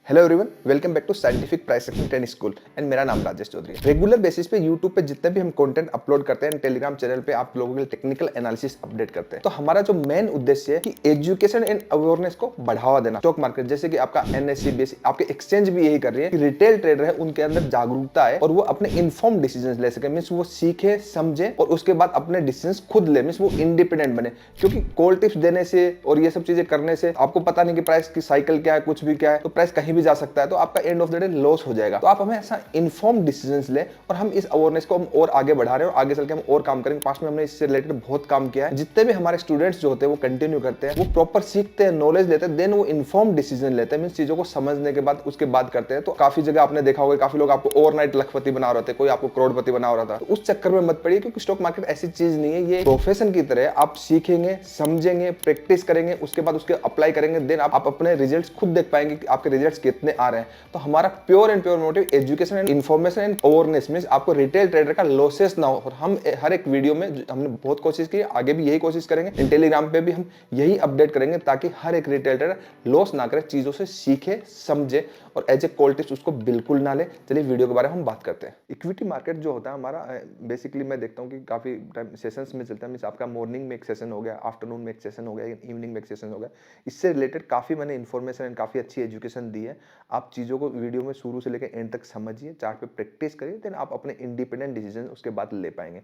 Hello everyone, welcome back to scientific price action training school and मेरा नाम राजेश चौधरी है। Regular basis पे YouTube पे जितने भी हम कंटेंट अपलोड करते हैं, टेलीग्राम चैनल पे आप लोगों के लिए टेक्निकल एनालिसिस अपडेट करते हैं। तो हमारा जो मेन उद्देश्य है कि एजुकेशन एंड अवेयरनेस को बढ़ावा देना। स्टॉक मार्केट जैसे कि आपका एनएससी बीएससी, आपके एक्सचेंज भी यही कर रही है कि रिटेल ट्रेडर है उनके अंदर जागरूकता है और वो अपने इन्फॉर्म डिसीजन ले सके। मीन्स वो सीखे, समझे और उसके बाद अपने डिसीजन खुद ले। मीन्स वो इंडिपेंडेंट बने, क्योंकि कॉल टिप्स देने से और ये सब चीजें करने से आपको पता नहीं कि प्राइस की साइकिल क्या है, कुछ भी क्या है, तो प्राइस कहीं भी जा सकता है, तो आपका end of the day loss हो जाएगा। तो आप हमें ऐसा इन्फॉर्म डिसीजंस ले और हम इस अवेयरनेस को हम और आगे बढ़ा रहे हैं और आगे चल के हम और काम करेंगे। पास्ट में हमने इससे रिलेटेड बहुत काम किया है। जितने भी हमारे स्टूडेंट्स जो होते हैं वो कंटिन्यू करते हैं, वो प्रॉपर सीखते हैं, नॉलेज लेते हैं, देन वो इन्फॉर्म डिसीजन लेते हैं। मींस चीजों को समझने के बाद उसके बाद करते हैं। तो काफी जगह आपने देखा होगा, काफी लोग आपको ओवरनाइट लखपति बना रहे थे, कोई आपको करोड़पति बना रहा था। तो उस चक्कर में मत पड़िए, क्योंकि स्टॉक मार्केट ऐसी चीज नहीं है, ये प्रोफेशन की तरह आप सीखेंगे, समझेंगे, प्रैक्टिस करेंगे, उसके बाद उसके अप्लाई करेंगे, देन आप अपने रिजल्ट्स खुद देख पाएंगे कि आपके रिजल्ट्स कितने आ रहे हैं। तो हमारा pure and pure motive education and information and awareness, means आपको रिटेल ट्रेडर का लॉसेस ना हो। और हम हर एक वीडियो में हमने बहुत कोशिश की, आगे भी यही कोशिश करेंगे। टेलीग्राम पे भी हम यही अपडेट करेंगे ताकि हर एक रिटेल ट्रेडर लॉस ना करे, चीजों से सीखे, समझे और एज ए कॉल टिप्स उसको बिल्कुल ना ले। चलिए वीडियो के बारे में हम बात करते हैं। इक्विटी मार्केट जो होता है हमारा, बेसिकली मैं देखता हूँ कि काफी टाइम सेशंस में चलता है। मींस आपका मॉर्निंग में एक सेशन हो गया, आफ्टरनून में एक सेशन हो गया, इवनिंग में एक सेशन हो गया। इससे रिलेटेड काफी मैंने इन्फॉर्मेशन एंड काफी अच्छी एजुकेशन दी है। आप चीजों को वीडियो में शुरू से लेकर एंड तक समझिए, चार्ट पे प्रैक्टिस करिए, देन आप अपने इंडिपेंडेंट डिसीजन उसके बाद ले पाएंगे।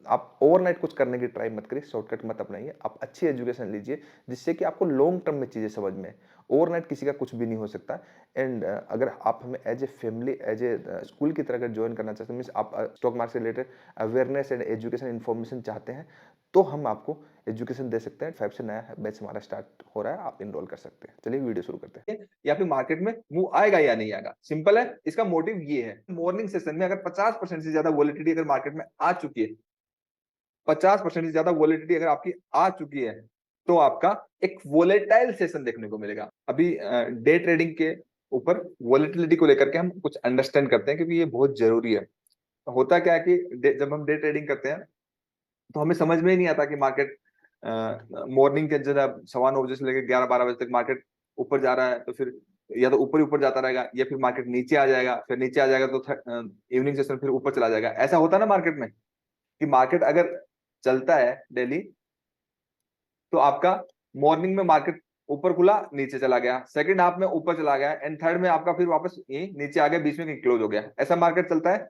आप ओवरनाइट कुछ करने की ट्राई मत करिए, शॉर्टकट मत अपनाइए। आप अच्छी एजुकेशन लीजिए जिससे कि आपको लॉन्ग टर्म में चीजें समझ में। ओवरनाइट किसी का कुछ भी नहीं हो सकता। एंड अगर आप हमें as a family, as a school की तरह अगर ज्वाइन करना चाहते हैं, मीन्स आप स्टॉक मार्केट से related awareness and education information चाहते हैं, तो हम आपको एजुकेशन दे सकते हैं। 5 से नया बैच हमारा स्टार्ट हो रहा है, आप इनरोल कर सकते हैं। चलिए वीडियो शुरू करते हैं। या फिर मार्केट में मूव आएगा या नहीं आएगा, सिंपल है। इसका मोटिव ये है, मॉर्निंग सेशन में अगर 50% से ज्यादा वॉलेटिलिटी अगर मार्केट में आ चुकी है, 50% से ज्यादा वॉलेटिलिटी अगर आपकी आ चुकी है, तो आपका एक वोलेटाइल सेशन देखने को मिलेगा। अभी डे ट्रेडिंग के ऊपर वॉलेटिलिटी को लेकर के हम कुछ अंडरस्टैंड करते हैं, क्योंकि ये बहुत जरूरी है। होता क्या है कि जब हम डे ट्रेडिंग करते हैं तो हमें समझ में ही नहीं आता कि मार्केट मॉर्निंग के जब 9:15 से लेकर 11-12 बजे तक मार्केट ऊपर जा रहा है, तो फिर या तो ऊपर ही ऊपर जाता रहेगा, या फिर मार्केट नीचे आ जाएगा। फिर नीचे आ जाएगा तो इवनिंग सेशन फिर ऊपर चला जाएगा। ऐसा होता है ना मार्केट में, कि मार्केट अगर चलता है डेली, तो आपका मॉर्निंग में मार्केट ऊपर खुला, नीचे चला गया, सेकंड हाफ में ऊपर चला गया, एंड थर्ड में आपका फिर वापस नीचे आ गया, बीच में क्लोज हो गया। ऐसा मार्केट चलता है।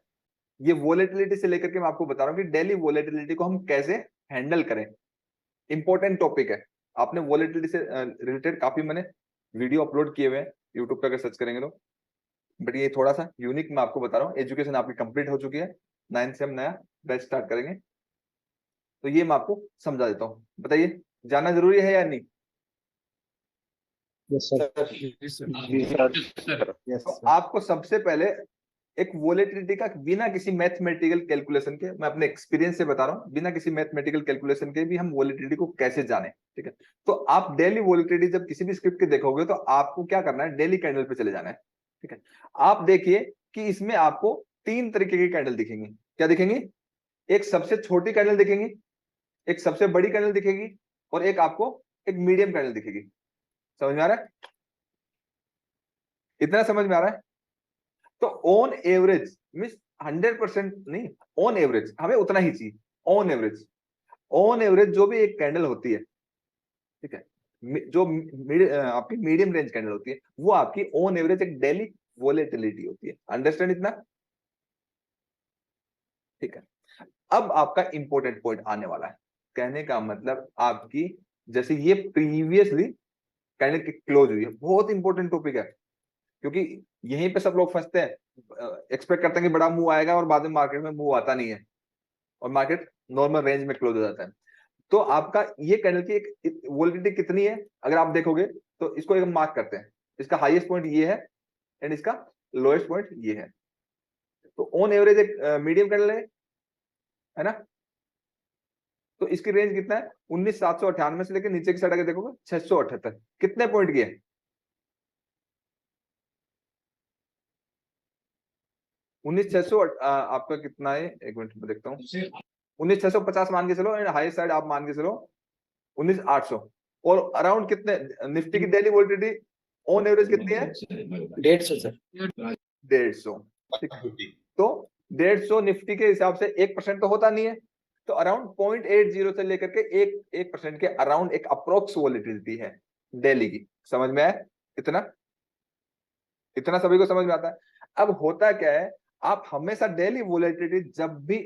ये वोलेटिलिटी से लेकर के मैं आपको बता रहा हूँ कि डेली वोलेटिलिटी को हम कैसे हैंडल करें। इंपॉर्टेंट टॉपिक है। आपने वॉलेटिलिटी से रिलेटेड काफी मैंने वीडियो अपलोड किए हुए हैं यूट्यूब पे, अगर सर्च करेंगे तो। बट ये थोड़ा सा यूनिक मैं आपको बता रहा हूँ। एजुकेशन आपकी कंप्लीट हो चुकी है, 9 से हम नया बैच स्टार्ट करेंगे, तो ये मैं आपको समझा देता हूँ। बताइए, जानना जरूरी है या नहीं? Yes sir. जी सर। यस तो सर। आपको सबसे पहले एक वोलेटिलिटी का बिना किसी मैथमेटिकल कैलकुलेशन के, मैं अपने एक्सपीरियंस से बता रहा हूँ, बिना किसी मैथमेटिकल कैलकुलेशन के भी हम वोलेटिलिटी को कैसे जाने। ठीक है, तो आप डेली वोलेटिलिटी जब किसी भी स्क्रिप्ट के देखोगे, तो आपको क्या करना है, डेली कैंडल पे चले जाना है। ठीक है, आप देखिए कि इसमें आपको 3 तरीके की कैंडल दिखेंगी। क्या दिखेंगी? एक सबसे छोटी कैंडल दिखेंगी, एक सबसे बड़ी कैंडल दिखेगी, और एक आपको एक मीडियम कैंडल दिखेगी। समझ में आ रहा है? इतना समझ में आ रहा है? तो ऑन एवरेज मीन्स 100% नहीं, ऑन एवरेज हमें उतना ही चाहिए। ऑन एवरेज, ऑन एवरेज जो भी एक कैंडल होती है, ठीक है, जो आपकी मीडियम रेंज कैंडल होती है, वो आपकी ऑन एवरेज एक डेली वोलेटिलिटी होती है। अंडरस्टैंड इतना? ठीक है, अब आपका इंपॉर्टेंट पॉइंट आने वाला है। कहने का मतलब आपकी, जैसे ये प्रीवियसली कैंडल की क्लोज हुई है, बहुत इंपॉर्टेंट टॉपिक है, क्योंकि यहीं पे सब लोग फंसते हैं। एक्सपेक्ट करते हैं कि बड़ा मूव आएगा, और बाद में मार्केट में मूव आता नहीं है, और मार्केट नॉर्मल रेंज में क्लोज हो जाता है। तो आपका ये कैंडल की एक वोलेटिलिटी कितनी है, अगर आप देखोगे तो इसको एक मार्क करते हैं। इसका हाईएस्ट पॉइंट ये है, एंड इसका लोएस्ट पॉइंट ये है। तो ऑन एवरेज एक मीडियम कैंडल है ना? तो इसकी रेंज कितना है? 19,798 से लेकर नीचे की साइड अगर देखोगे 678। कितने पॉइंट की है? 19,600। आपका कितना है, एक मिनट में देखता हूँ। 19,650 मान के चलो, एंड हाई साइड आप मान के चलो 19,800। और अराउंड कितने निफ्टी की डेली वोलेटिलिटी? ऑन एवरेज कितनी है? 150 सर। 150। तो 150 निफ्टी के हिसाब से 1% तो होता नहीं है, तो अराउंड 0.80 से लेकर के 1% के अराउंड एक अप्रोक्स वॉलेटिलिटी है डेली की। समझ में आया? इतना इतना सभी को समझ में आता है। अब होता क्या है, आप हमेशा डेली वॉलेटिलिटी जब भी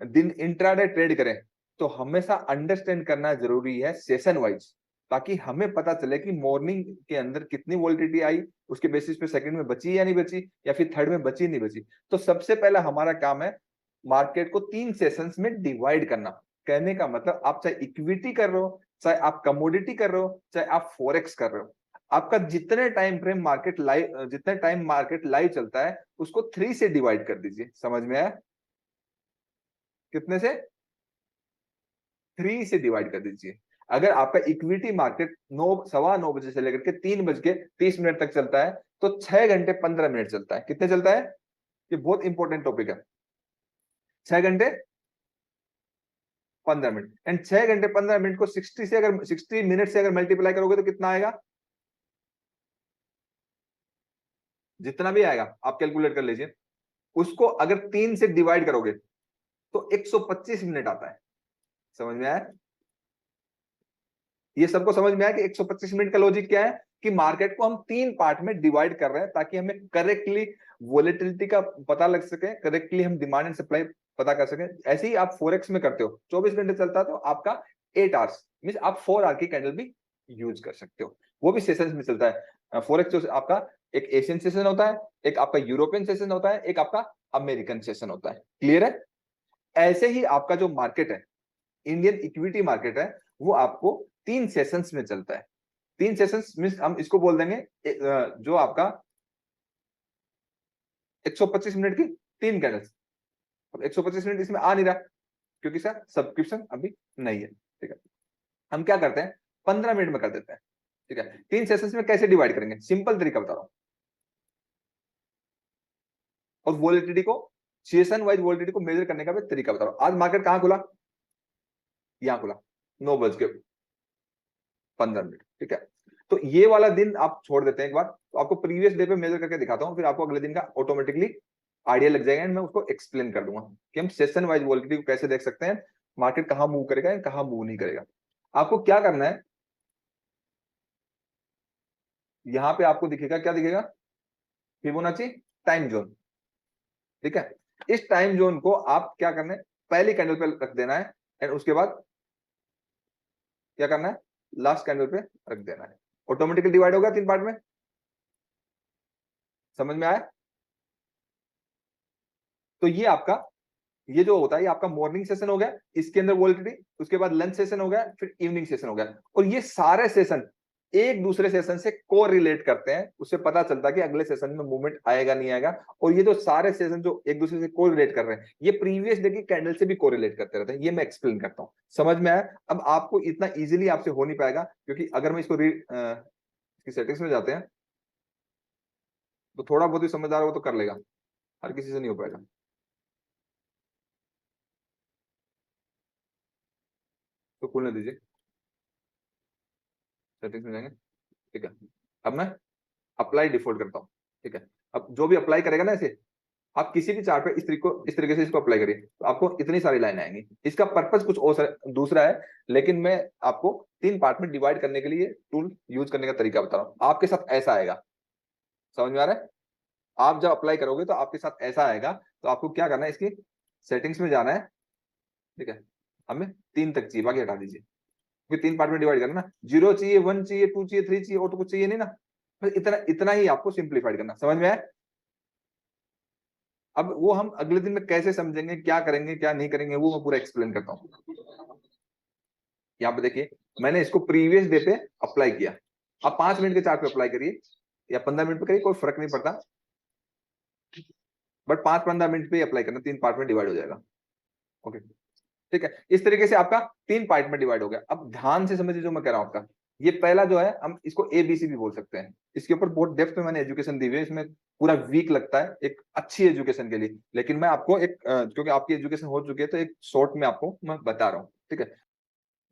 दिन इंट्राडे ट्रेड करें तो हमेशा अंडरस्टैंड करना जरूरी है सेशन वाइज, ताकि हमें पता चले कि मॉर्निंग के अंदर कितनी वॉलेटिलिटी आई, उसके बेसिस पे सेकंड में बची या नहीं बची, या फिर थर्ड में बची नहीं बची। तो सबसे पहला हमारा काम है मार्केट को 3 सेशंस में डिवाइड करना। कहने का मतलब आप चाहे इक्विटी कर रहे हो, चाहे आप कमोडिटी कर रहे हो, चाहे आप फॉरेक्स कर रहे हो, आपका जितने टाइम फ्रेम मार्केट लाइव, जितने टाइम मार्केट लाइव चलता है उसको 3 से डिवाइड कर दीजिए। समझ में आया? कितने से? 3 से डिवाइड कर दीजिए। अगर आपका इक्विटी मार्केट 9, 9:15 बजे से लेकर के 3:30 तक चलता है तो 6 घंटे 15 मिनट चलता है। कितने चलता है? ये बहुत इंपॉर्टेंट टॉपिक है। 6 घंटे 15 मिनट। एंड 6 घंटे 15 मिनट को 60 मिनट से अगर मल्टीप्लाई करोगे तो कितना आएगा? जितना भी आएगा आप कैलकुलेट कर लीजिए। उसको अगर 3 से डिवाइड करोगे तो 125 मिनट आता है। समझ में आया? ये सबको समझ में आया कि 125 मिनट का लॉजिक क्या है, कि मार्केट को हम 3 पार्ट में डिवाइड कर रहे हैं ताकि हमें करेक्टली वोलेटिलिटी का पता लग सके, करेक्टली हम डिमांड एंड सप्लाई पता कर सके। ऐसे ही आप फॉरेक्स में करते हो, 24 घंटे चलता है तो आपका 8 आवर्स मीन आप 4 आवर की कैंडल भी यूज कर सकते हो, वो भी सेशंस में चलता है। फॉरेक्स जो आपका एक एशियन सेशन होता है, एक आपका यूरोपियन सेशन होता है, एक आपका अमेरिकन सेशन होता है। क्लियर है? ऐसे ही आपका जो मार्केट है, इंडियन इक्विटी मार्केट है, वो आपको 3 सेशंस में चलता है। 3 सेशंस मींस हम इसको बोल देंगे जो आपका 125 मिनट की 3 कैंडल्स। अब 125 मिनट इसमें आ नहीं रहा क्योंकि सर सब्सक्रिप्शन अभी नहीं है। ठीक है, हम क्या करते हैं 15 मिनट में कर देते हैं। ठीक है, 3 सेशंस में कैसे डिवाइड करेंगे, सिंपल तरीका बता रहा हूं। और वॉलेटिलिटी को, सेशन वाइज वॉलेटिलिटी को मेजर करने का भी तरीका बता रहा हूं। आज मार्केट कहां खुला? यहां खुला 9:15। ठीक है, तो ये वाला दिन आप छोड़ देते हैं एक बार, तो आपको प्रीवियस डे पे मेजर करके दिखाता हूं, फिर आपको अगले दिन का ऑटोमेटिकली आइडिया लग जाएगा एंड मैं उसको एक्सप्लेन कर दूंगा कि हम सेशन वाइज वॉलेटिलिटी को कैसे देख सकते हैं, मार्केट कहां मूव करेगा एंड कहां मूव नहीं करेगा। आपको क्या करना है, यहां पे आपको दिखेगा, क्या दिखेगा? Fibonacci time zone. ठीक है, इस टाइम जोन को आप क्या करना है, पहली कैंडल पे रख देना है एंड उसके बाद क्या करना है, लास्ट कैंडल पे रख देना है। ऑटोमेटिकली डिवाइड होगा 3 पार्ट में। समझ में आया? तो ये आपका, ये जो होता है ये आपका मॉर्निंग सेशन हो गया, इसके अंदर वॉलेटिलिटी, उसके बाद लंच सेशन हो गया, फिर इवनिंग सेशन हो गया। और ये सारे सेशन एक दूसरे सेशन से को रिलेट करते हैं, उससे पता चलता है कि अगले सेशन में मूवमेंट आएगा नहीं आएगा। और ये जो सारे सेशन जो एक दूसरे से को रिलेट कर रहे हैं, ये प्रीवियस डे की कैंडल से भी को रिलेट करते रहते हैं। ये मैं एक्सप्लेन करता हूं। समझ में आया? अब आपको इतना इजीली आपसे हो नहीं पाएगा, क्योंकि अगर मैं इसको इसकी सेटिंग्स में जाते हैं तो थोड़ा बहुत ही समझदार हो तो कर लेगा, हर किसी से नहीं हो पाएगा। तो खुलने दीजिए, सेटिंग्स में जाएंगे। ठीक है, अब मैं अप्लाई डिफॉल्ट करता हूं। ठीक है, अब जो भी अप्लाई करेगा ना इसे, आप किसी भी चार्ट पे इस तरीके से इसको अप्लाई करिए तो आपको इतनी सारी लाइन आएंगी। इसका पर्पस कुछ और दूसरा है, लेकिन मैं आपको 3 पार्ट में डिवाइड करने के लिए टूल यूज करने का तरीका बता रहा हूं। आपके साथ ऐसा आएगा, समझ में आ रहा है? आप जब अप्लाई करोगे तो आपके साथ ऐसा आएगा, तो आपको क्या करना है, इसकी सेटिंग्स में जाना है। ठीक है, हमें 3 तक चाहिए, बाकी हटा दीजिए, क्योंकि 3 पार्ट में डिवाइड करना ना। 0 चाहिए, 1 चाहिए, 2 चाहिए, 3 चाहिए, और तो कुछ चाहिए नहीं ना। बस इतना इतना ही आपको सिंप्लीफाइड करना। समझ में आया? अब वो हम अगले दिन में कैसे समझेंगे, क्या करेंगे क्या नहीं करेंगे, वो मैं पूरा एक्सप्लेन करता हूँ। यहाँ पे देखिए, मैंने इसको प्रीवियस डे पे अप्लाई किया। आप 5 मिनट के चार्ट पे अप्लाई करिए या 15 मिनट पे करिए, कोई फर्क नहीं पड़ता, बट 5-15 मिनट पे अप्लाई करना, 3 पार्ट में डिवाइड हो जाएगा। ओके, ठीक है, इस तरीके से आपका 3 पार्ट में डिवाइड हो गया। अब ध्यान से समझिए जो मैं कह रहा हूं आपका, ये पहला जो है हम इसको ABC भी बोल सकते हैं। इसके ऊपर बहुत डेप्थ में मैंने एजुकेशन दी हुई है, इसमें पूरा वीक लगता है एक अच्छी एजुकेशन के लिए, लेकिन मैं आपको एक क्योंकि आपकी एजुकेशन हो चुकी है तो एक शॉर्ट में आपको मैं बता रहा हूँ। ठीक है,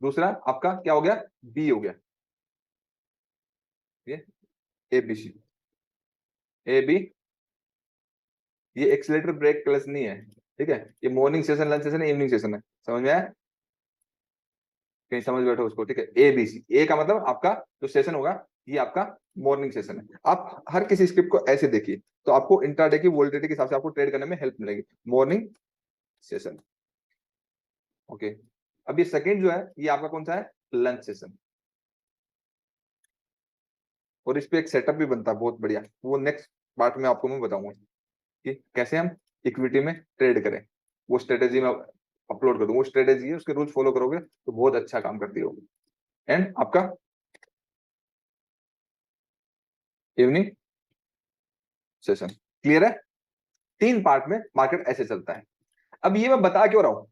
दूसरा आपका क्या हो गया, B हो गया, ये ABC, AB, ये एक्सीलेटर ब्रेक क्लच नहीं है, ठीक है, ये morning session, lunch session, evening session है, समझ में आया? कहीं समझ बैठो उसको, ठीक है। ABC, ए का मतलब आपका जो सेशन होगा ये आपका मॉर्निंग सेशन है। आप हर किसी स्क्रिप्ट को ऐसे देखिए तो आपको इंट्राडे की वोल्टिलिटी के हिसाब से आपको ट्रेड करने में हेल्प मिलेगी। Morning session, okay. अब ये सेकंड जो है ये आपका कौन सा है, लंच सेशन, और इस पे एक सेटअप भी बनता है बहुत बढ़िया, वो नेक्स्ट पार्ट में आपको मैं बताऊंगा कि कैसे हम इक्विटी में ट्रेड करें। वो स्ट्रेटेजी में अपलोड कर दूंगा, वो स्ट्रेटेजी है, उसके रूल्स फॉलो करोगे तो बहुत अच्छा काम करती होगी। एंड आपका इवनिंग सेशन, क्लियर है? 3 पार्ट में मार्केट ऐसे चलता है। अब ये मैं बता क्यों रहा हूं,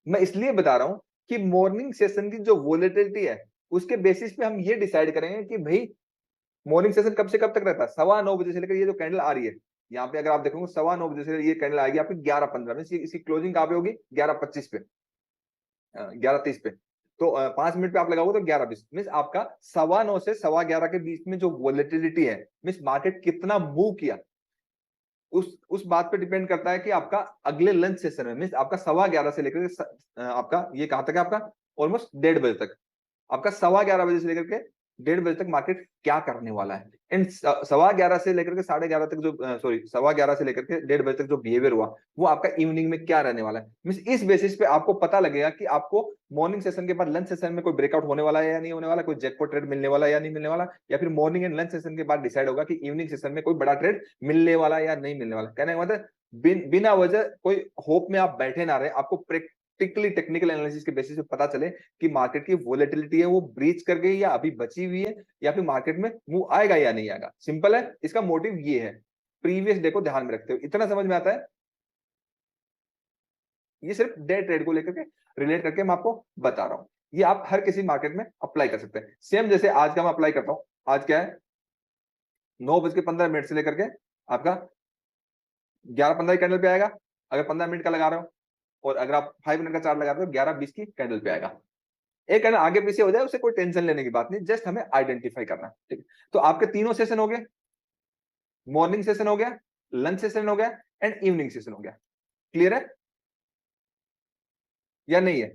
मैं इसलिए बता रहा हूं कि मॉर्निंग सेशन की जो वोलेटिलिटी है उसके बेसिस पे हम ये डिसाइड करेंगे कि भाई मॉर्निंग सेशन कब से कब तक रहता है, 9:15 से लेकर ये जो कैंडल आ रही है यहाँ पे, अगर आप देखोगे 9:15 से ये कैंडल आएगी आपकी 11:15 में, इसकी क्लोजिंग कहाँ पे होगी, 11:25 पे, 11:30 पे। तो 5 मिनट पे आप लगाओगे तो 11:20, मीन आपका 9:15 से 11:15 के बीच में जो वोलेटिलिटी है, मीन मार्केट कितना मूव किया, उस बात पे डिपेंड करता है कि आपका अगले लंच सेशन में, मीन आपका 11:15 से लेकर आपका ये कहां तक है, आपका ऑलमोस्ट 1:30 बजे तक, आपका 11:15 बजे से लेकर के 1:30 बजे तक मार्केट क्या करने वाला है। एंड 11:15 से लेकर के 11:30 तक जो सॉरी 11:15 से लेकर के 1:30 बजे तक जो बिहेवियर हुआ वो आपका इवनिंग में क्या रहने वाला है। मींस इस बेसिस पे आपको पता लगेगा कि आपको मॉर्निंग सेशन के बाद लंच सेशन में कोई ब्रेकआउट होने वाला है या नहीं होने वाला, कोई जैकपॉट ट्रेड मिलने वाला है या नहीं मिलने वाला, या फिर मॉर्निंग एंड लंच सेशन के बाद डिसाइड होगा कि इवनिंग सेशन में कोई बड़ा ट्रेड मिलने वाला है या नहीं मिलने वाला। कहने का मतलब बिना वजह कोई होप में आप बैठे ना रहे, आपको प्रैक्टिकली टेक्निकल एनालिसिस के बेसिस पे पता चले कि मार्केट की वोलेटिलिटी है वो ब्रीच कर गई या अभी बची हुई है, या फिर मार्केट में मूव आएगा या नहीं आएगा। सिंपल है, इसका मोटिव ये है, प्रीवियस डे को ध्यान में रखते हो, इतना समझ में आता है? ये सिर्फ डे ट्रेड को लेकर के रिलेट करके मैं आपको बता रहा हूं, ये आप हर किसी मार्केट में अप्लाई कर सकते हैं। सेम जैसे आज का मैं अप्लाई करता हूं, आज क्या है, 9:15 से लेकर के आपका 11:15 कैंडल पे आएगा, अगर 15 मिनट का लगा रहे हो, और अगर आप 5 मिनट का चार्ट लगा रहे हो 11:20 की कैंडल पे आएगा। एक कैंडल आगे पीछे हो जाए उससे कोई टेंशन लेने की बात नहीं, जस्ट हमें आइडेंटिफाई करना है, ठीक है। तो आपके तीनों सेशन हो गए, मॉर्निंग सेशन हो गया, लंच सेशन हो गया एंड इवनिंग सेशन हो गया। क्लियर है या नहीं है?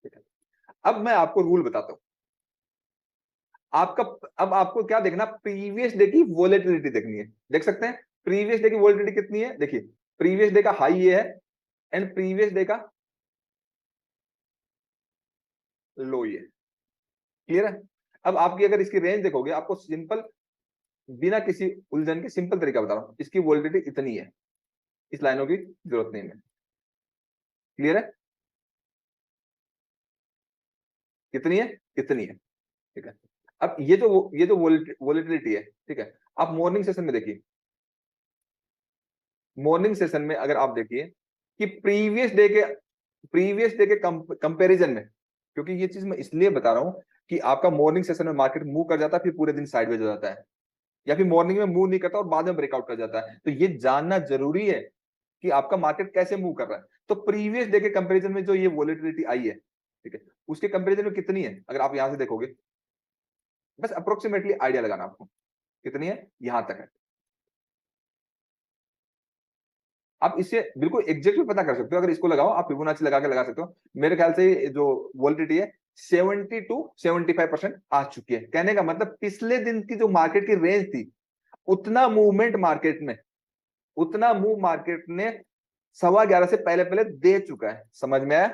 ठीक है। अब मैं आपको रूल बताता हूं, आपका अब आपको क्या देखना, प्रीवियस डे की वोलेटिलिटी देखनी है। देख सकते हैं प्रीवियस डे की वोलेटिलिटी कितनी है, देखिए प्रीवियस डे का हाई ये है एंड प्रीवियस डे का लो ये, क्लियर है? अब आपकी अगर इसकी रेंज देखोगे, आपको सिंपल बिना किसी उलझन के सिंपल तरीका बता रहा हूं, इसकी वोल्टिलिटी इतनी है, इस लाइनों की जरूरत नहीं है। क्लियर है? कितनी है, कितनी है, ठीक है। अब ये जो वोलेटिलिटी है, ठीक है, आप मॉर्निंग सेशन में देखिए, मॉर्निंग सेशन में अगर आप देखिए कि प्रीवियस डे के कंपैरिजन में, क्योंकि ये चीज मैं इसलिए बता रहा हूं कि आपका मॉर्निंग सेशन में मार्केट मूव कर जाता है फिर पूरे दिन साइडवेज हो जाता है, या फिर मॉर्निंग में मूव नहीं करता और बाद में ब्रेकआउट कर जाता है, तो ये जानना जरूरी है कि आपका मार्केट कैसे मूव कर रहा है। तो प्रीवियस डे के कंपैरिजन में जो ये वोलेटिलिटी आई है, ठीक है, उसके कंपैरिजन में कितनी है, अगर आप यहां से देखोगे, बस अप्रोक्सीमेटली आइडिया लगाना आपको, कितनी है, यहां तक है। आप इससे बिल्कुल एग्जैक्टली पता कर सकते हो, अगर इसको लगाओ आप फिबोनाची लगा के लगा सकते हो। मेरे ख्याल से जो वोलेटिलिटी है 70 to 75% आ चुकी है। कहने का मतलब पिछले दिन की जो मार्केट की रेंज थी, उतना मूवमेंट मार्केट में, उतना मूव मार्केट ने 11:15 से पहले पहले दे चुका है। समझ में आया?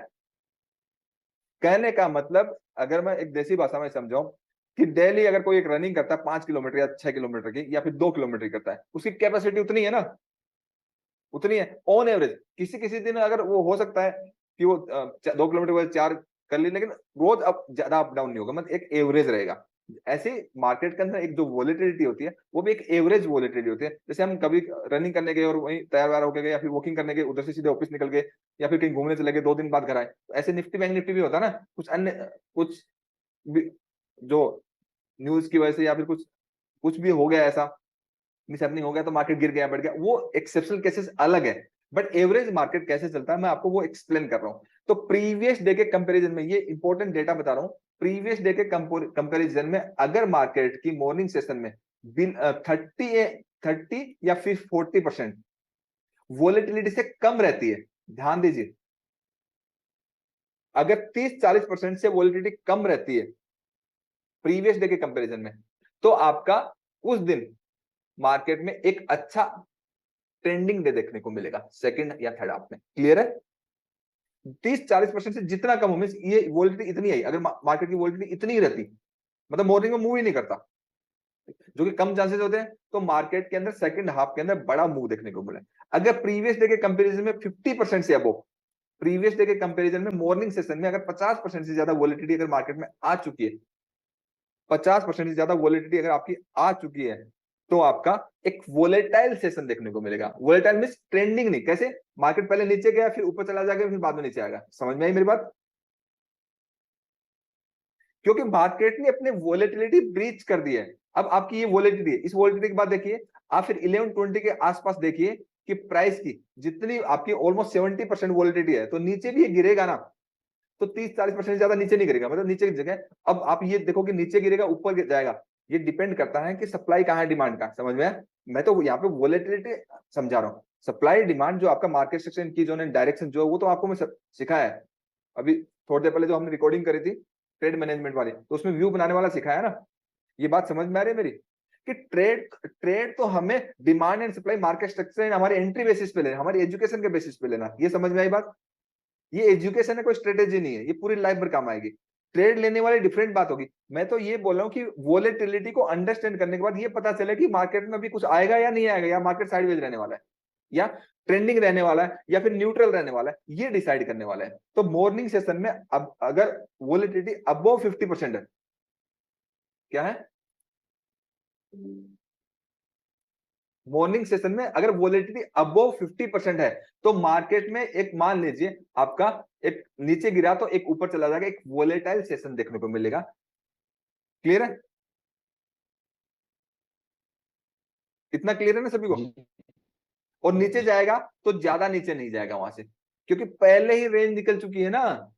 कहने का मतलब अगर मैं एक देसी भाषा में समझाऊं कि डेली अगर कोई एक रनिंग करता है 5 किलोमीटर या 6 किलोमीटर की या फिर 2 किलोमीटर करता है, उसकी कैपेसिटी उतनी है ना, उतनी है ऑन एवरेज। किसी किसी दिन अगर वो हो सकता है कि वो 2 किलोमीटर वजह 4 कर ली, लेकिन रोज अब ज्यादा अप डाउन नहीं होगा, मतलब एक एवरेज रहेगा। ऐसे मार्केट के अंदर एक जो वोलेटिलिटी होती है वो भी एक एवरेज वोलेटिलिटी होती है। जैसे हम कभी रनिंग करने गए और वहीं तैयार वैयार होके गए, या फिर वॉकिंग करने गए, उधर से सीधे ऑफिस निकल गए, या फिर कहीं घूमने चले गए, 2 दिन बाद घर आए, तो ऐसे निफ्टी बैंक निफ्टी भी होता है ना, कुछ अन्य कुछ जो न्यूज की वजह से या फिर कुछ कुछ भी हो गया, ऐसा मिसहैपनिंग हो गया तो मार्केट गिर गया, बढ़ गया, वो एक्सेप्शनल केसेस अलग है। बट एवरेज मार्केट कैसे चलता है मैं आपको वो एक्सप्लेन कर रहा हूं। तो प्रीवियस डे के कंपैरिजन में ये इंपॉर्टेंट डेटा बता रहा हूं प्रीवियस डे के कंपैरिजन में अगर मार्केट की मॉर्निंग सेशन में 30 या फिर 40% वोलेटिलिटी से कम रहती है, ध्यान दीजिए, अगर 30-40% से वोलेटिलिटी कम रहती है प्रीवियस डे के कंपैरिजन में, तो आपका उस दिन मार्केट में एक अच्छा ट्रेंडिंग डे देखने को मिलेगा सेकंड या थर्ड हाफ में। क्लियर है? 30-40% से जितना कम हो, मींस ये वोलेटिलिटी इतनी आई, अगर मार्केट की वोलेटिलिटी इतनी ही रहती, मतलब मॉर्निंग में मूव ही नहीं करता, जो कि कम चांसेस होते हैं, तो मार्केट के अंदर सेकंड हाफ के अंदर बड़ा मूव देखने को मिले। अगर प्रीवियस डे के कंपैरिजन में 50% से अबव, प्रीवियस डे के कंपैरिजन में मॉर्निंग सेशन में अगर 50% से ज्यादा वोलेटिलिटी अगर मार्केट में आ चुकी है, 50% से ज्यादा वोलेटिलिटी अगर आपकी आ चुकी है, तो आपका एक वोलेटाइल सेशन देखने को मिलेगा। वोलेटाइल मींस ट्रेंडिंग नहीं, कैसे मार्केट पहले नीचे गया फिर ऊपर चला जाएगा फिर बाद में नीचे आएगा। समझ में आई मेरी बात? क्योंकि मार्केट ने अपने वोलेटिलिटी ब्रीच कर दी है। अब आपकी ये वोलेटिलिटी है, इस वोलेटिलिटी के बाद देखिए आप फिर 1120 के आसपास देखिए कि प्राइस की जितनी आपकी ऑलमोस्ट 70% वोलेटिलिटी है, तो नीचे भी ये गिरेगा ना, तो 30-40% ज्यादा नीचे नहीं गिरेगा, मतलब नीचे की जगह। अब आप ये देखो कि नीचे गिरेगा ऊपर जाएगा, ये डिपेंड करता है कि सप्लाई कहाँ है डिमांड का। समझ में? मैं तो यहाँ पे वोलेटिलिटी समझा रहा हूँ, सप्लाई डिमांड जो आपका मार्केट सेक्शन की जो डायरेक्शन जो है वो तो आपको मैं सिखाया है अभी थोड़ी देर पहले जो हमने रिकॉर्डिंग करी थी ट्रेड मैनेजमेंट वाली, तो उसमें व्यू बनाने वाला सिखाया ना। ये बात समझ में आ रही है मेरी कि ट्रेड ट्रेड तो हमें demand and supply market structure हमारे एंट्री बेसिस पे लेना, हमारी एजुकेशन के बेसिस पे लेना। ये समझ में आई बात? ये एजुकेशन है, कोई स्ट्रेटेजी नहीं है, ये पूरी लाइफ भर काम आएगी। ट्रेड लेने वाली डिफरेंट बात होगी। मैं तो ये बोल रहा हूँ कि वोलेटिलिटी को अंडरस्टैंड करने के बाद ये पता चले कि मार्केट में अभी कुछ आएगा या नहीं आएगा, या मार्केट साइडवेज रहने वाला है, या ट्रेंडिंग रहने वाला है, या फिर न्यूट्रल रहने वाला है, ये डिसाइड करने वाला है। तो मॉर्निंग सेशन में अब अगर वोलेटिलिटी अबव 50% है, क्या है मॉर्निंग सेशन में अगर वोलेटिलिटी अबव 50% है, तो मार्केट में एक मान लीजिए आपका एक नीचे गिरा तो एक ऊपर चला जाएगा, एक वोलेटाइल सेशन देखने को मिलेगा। क्लियर है? इतना क्लियर है ना सभी को? और नीचे जाएगा तो ज्यादा नीचे नहीं जाएगा वहां से, क्योंकि पहले ही रेंज निकल चुकी है ना।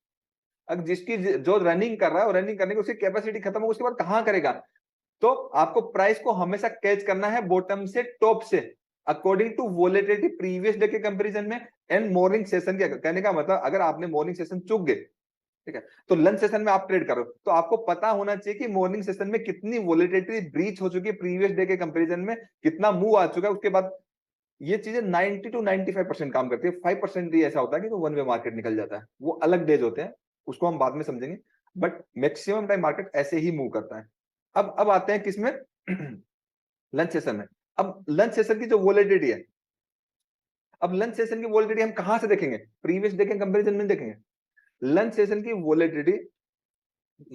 अब जिसकी जो रनिंग कर रहा है, रनिंग करने की उसकी कैपेसिटी खत्म हो, उसके बाद कहां करेगा? तो आपको प्राइस को हमेशा कैच करना है बॉटम से टॉप से, according to volatility previous day के कंपैरिजन में एंड मॉर्निंग सेशन के। कहने का मतलब अगर आपने मॉर्निंग सेशन चूक गए, ठीक है, तो लंच सेशन में आप ट्रेड करो, तो आपको पता होना चाहिए कि मॉर्निंग सेशन में कितनी वोलेटिलिटी ब्रीच हो चुकी है प्रीवियस डे के कंपैरिजन में, कितना मूव आ चुका है। उसके बाद ये चीजें 90 to 95% काम करती है। 5% ही ऐसा होता है कि तो वन वे मार्केट निकल जाता है, वो अलग डेज होते हैं, उसको हम बाद में समझेंगे। बट मैक्सिमम टाइम मार्केट ऐसे ही मूव करता है। अब आते हैं किसमें? लंच सेशन में। अब लंच सेशन की जो वोलेटिलिटी है, अब लंच सेशन की वोलेटिलिटी हम कहां से देखेंगे? प्रीवियस डे के कंपैरिजन में देखेंगे। लंच सेशन की volatility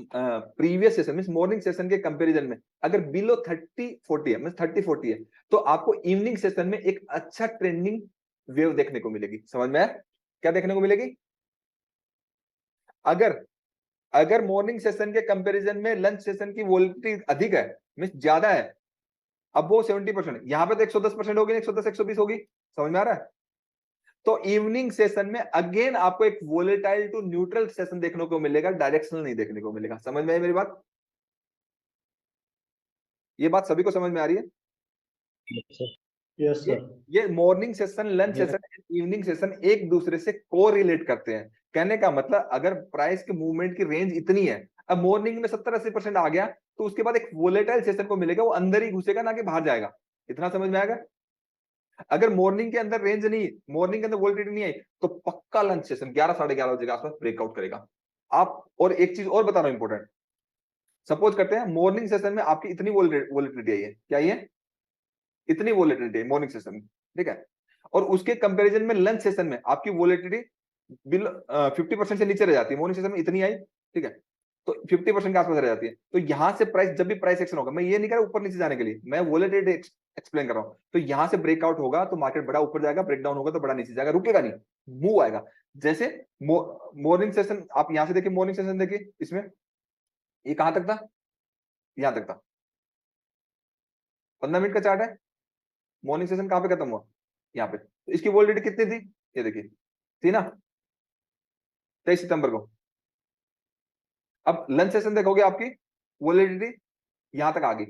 previous session means morning session के कंपैरिजन में अगर बिलो 30-40 है, मींस 30-40 है, तो आपको इवनिंग सेशन में एक अच्छा ट्रेंडिंग वेव देखने को मिलेगी। समझ में आया? क्या देखने को मिलेगी? अगर अगर मॉर्निंग सेशन के कंपैरिजन में लंच सेशन की वोलेटिलिटी अधिक है, मींस ज्यादा है, अब वो 70%, यहां पे तो 110% होगी, 110-120 होगी। समझ में आ रहा है? तो इवनिंग सेशन में अगेन आपको एक वोलेटाइल टू न्यूट्रल सेशन देखने को मिलेगा, डायरेक्शनल नहीं देखने को मिलेगा। समझ में आई मेरी बात? ये बात सभी को समझ में आ रही है? Yes sir. ये morning session, lunch session, evening session एक दूसरे से को रिलेट करते हैं। कहने का मतलब अगर प्राइस के मूवमेंट की रेंज इतनी है, अब मॉर्निंग में 70-80% आ गया, तो उसके बाद एक वोलेटाइल सेशन को मिलेगा, वो अंदर ही घुसेगा ना कि बाहर जाएगा। इतना समझ में आएगा? अगर मॉर्निंग के अंदर रेंज नहीं, मॉर्निंग के अंदर वोलेटिलिटी नहीं आई, तो पक्का लंच सेशन 11-11:30 बजे के आसपास ब्रेकआउट करेगा। आप और एक चीज और बता रहा हूं इंपॉर्टेंट, सपोज करते हैं मॉर्निंग सेशन में आपकी इतनी वोलेटिलिटी आई है, क्या ये इतनी वोलेटिलिटी है मॉर्निंग सेशन में, ठीक है, और उसके कंपैरिजन में लंच सेशन में आपकी वोलेटिलिटी बिल 50% से नीचे रह जाती है। मॉर्निंग सेशन में इतनी आई, ठीक है, तो 50% के आसपास रह जाती है। तो यहां से प्राइस, जब भी प्राइस एक्शन होगा, मैं ये नहीं कह रहा ऊपर नीचे जाने के लिए, मैं वोलेटिलिटी एक्सप्लेन कर रहा हूं, तो यहां से ब्रेकआउट होगा तो मार्केट बड़ा ऊपर जाएगा, ब्रेकडाउन होगा तो बड़ा नीचे जाएगा, रुकेगा नहीं, मूव आएगा। जैसे मॉर्निंग सेशन आप यहां से देखिए, मॉर्निंग सेशन देखिए, इसमें ये कहां तक था? यहां तक था, 15 मिनट का चार्ट है। मॉर्निंग सेशन कहां पे खत्म हुआ? यहाँ पे। तो इसकी वोलेटिलिटी कितनी थी? ये देखिए, थी ना 23 सितंबर को, अब लंच सेशन देखोगे आपकी वॉलेटिलिटी यहां तक आ गई,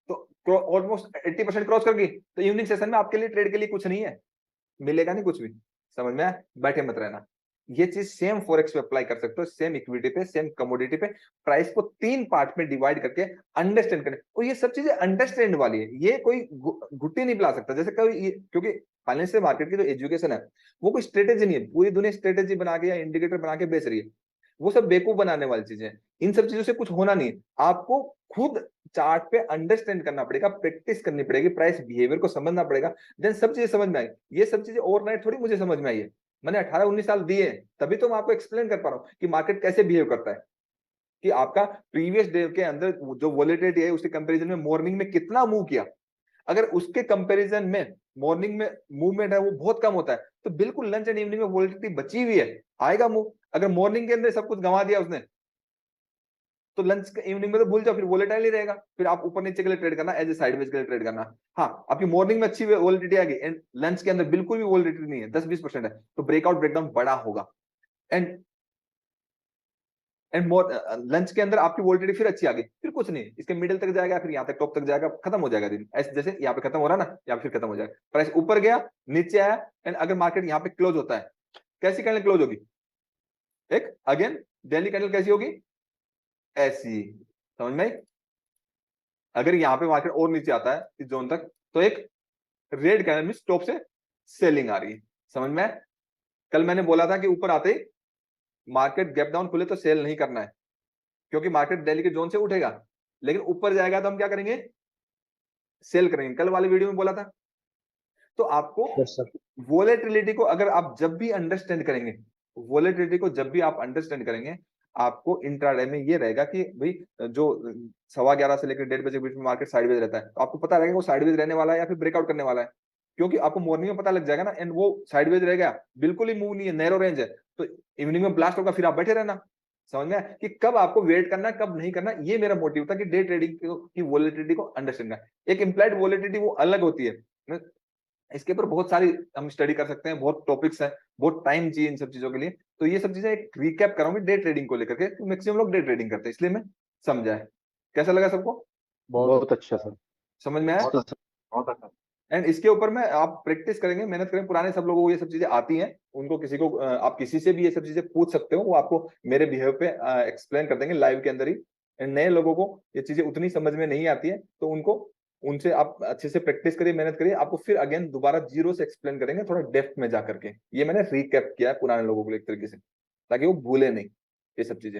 तो ऑलमोस्ट 80% क्रॉस कर गई, तो इवनिंग सेशन में आपके लिए ट्रेड के लिए कुछ नहीं है, मिलेगा नहीं कुछ भी, समझ में आया? बैठे मत रहना। ये चीज सेम फॉरेक्स पे अप्लाई कर सकते हो, सेम इक्विटी पे, सेम कमोडिटी पे। प्राइस को 3 पार्ट में डिवाइड करके अंडरस्टैंड करें, और ये सब चीजें अंडरस्टैंड वाली है, ये कोई गुट्टी नहीं पिला सकता। जैसे कोई, क्योंकि फाइनेंशियल मार्केट की जो एजुकेशन है वो कोई स्ट्रेटेजी नहीं है, पूरी दुनिया स्ट्रेटेजी बना के या इंडिकेटर बना के बेच रही है, वो सब बेवकूफ बनाने वाली चीजें हैं। इन सब चीजों से कुछ होना नहीं है, आपको खुद चार्ट पे अंडरस्टैंड करना पड़ेगा, प्रैक्टिस करनी पड़ेगी, प्राइस बिहेवियर को समझना पड़ेगा, देन सब चीजें समझ में आई। ये सब चीजें ओवरनाइट थोड़ी मुझे समझ में आई है, मैंने 18-19 साल दिए, तभी तो मैं आपको एक्सप्लेन कर पा रहा हूँ कि मार्केट कैसे बिहेव करता है, कि आपका प्रीवियस डे के अंदर जो वॉलेटिलिटी है उसके कंपैरिजन में मॉर्निंग में कितना मूव किया। अगर उसके कंपैरिजन में मॉर्निंग में मूवमेंट है वो बहुत कम होता है, तो बिल्कुल लंच एंड इवनिंग में वॉलेटिलिटी बची हुई है, आएगा मूव। अगर मॉर्निंग के अंदर सब कुछ गंवा दिया उसने, तो लंच इवनिंग में तो भूल जाओ, फिर वोलेटाइल ही रहेगा, फिर आप ऊपर नीचे के लिए ट्रेड करना, एज ए साइडवेज के लिए ट्रेड करना। हाँ, आपकी मॉर्निंग में अच्छी वोलेटिलिटी आ गई एंड लंच के अंदर बिल्कुल भी वोलेटिलिटी नहीं है, 10-20% है, तो ब्रेकआउट ब्रेकडाउन बड़ा होगा। एंड लंच के अंदर आपकी वोलेटिलिटी फिर अच्छी आ गई, फिर कुछ नहीं, इसके मिडिल तक जाएगा, फिर यहाँ तक टॉप तक जाएगा, खत्म हो जाएगा दिन। ऐसे जैसे यहाँ पे खत्म हो रहा है ना, यहाँ पे फिर खत्म हो जाएगा। प्राइस ऊपर गया, नीचे आया, एंड अगर मार्केट यहाँ पे क्लोज होता है, कैसी कैंडल क्लोज होगी? एक अगेन डेली कैंडल कैसी होगी? ऐसी, समझ में आई? अगर यहाँ पे मार्केट और नीचे आता है इस जोन तक, तो एक रेड कैंडल में टॉप से सेलिंग आ रही है, समझ में आया? कल मैंने बोला था कि ऊपर आते ही मार्केट गैप डाउन खुले तो सेल नहीं करना है, क्योंकि मार्केट दिल्ली के जोन से उठेगा, लेकिन ऊपर जाएगा तो हम क्या करेंगे? सेल करेंगे, कल वाले वीडियो में बोला था। तो आपको वोलेटिलिटी को अगर आप जब भी अंडरस्टैंड करेंगे, वोलेटिलिटी को जब भी आप अंडरस्टैंड करेंगे, आपको इंट्राडे में ये रहेगा कि भाई जो 11:15 से लेकर 1:30 बजे के बीच में मार्केट साइडवेज रहता है, तो आपको पता रहेगा वो साइडवेज रहने वाला है या फिर ब्रेकआउट करने वाला है, क्योंकि आपको मॉर्निंग में पता लग जाएगा ना, एंड वो साइडवेज रह गया, बिल्कुल ही मूव नहीं है, नैरो रेंज है, तो इवनिंग में ब्लास्ट होगा, फिर आप बैठे रहना। समझ में आया कि कब आपको वेट करना है, कब नहीं करना? ये मेरा मोटिव था कि डे ट्रेडिंग की वोलेटिलिटी को अंडरस्टैंड करना। एक इम्प्लाइड वोलेटिलिटी वो अलग होती है, इसके ऊपर बहुत सारी हम स्टडी कर सकते हैं, बहुत टॉपिक्स हैं, बहुत टाइम चाहिए इन सब चीजों के लिए। तो ये सब चीजें एक रिकैप कराऊंगी डे ट्रेडिंग को लेकर के, तो मैक्सिमम लोग डे ट्रेडिंग करते हैं, इसलिए मैं समझाए। कैसा लगा सबको? बहुत अच्छा सर। समझ में आया? बहुत अच्छा। एंड इसके ऊपर में आप प्रैक्टिस करेंगे, मेहनत करेंगे। पुराने सब लोगों को ये सब चीजें आती हैं, उनको किसी को आप किसी से भी ये सब चीजें पूछ सकते हो, वो आपको मेरे बिहेव पे एक्सप्लेन कर देंगे लाइव के अंदर ही। एंड नए लोगों को ये चीजें उतनी समझ में नहीं आती है, तो उनको उनसे आप अच्छे से प्रैक्टिस करिए, मेहनत करिए, आपको फिर अगेन दोबारा जीरो से एक्सप्लेन करेंगे, थोड़ा डेप्थ में जा करके। ये मैंने रिकैप किया है पुराने लोगों को एक तरीके से, ताकि वो भूले नहीं ये सब चीजें।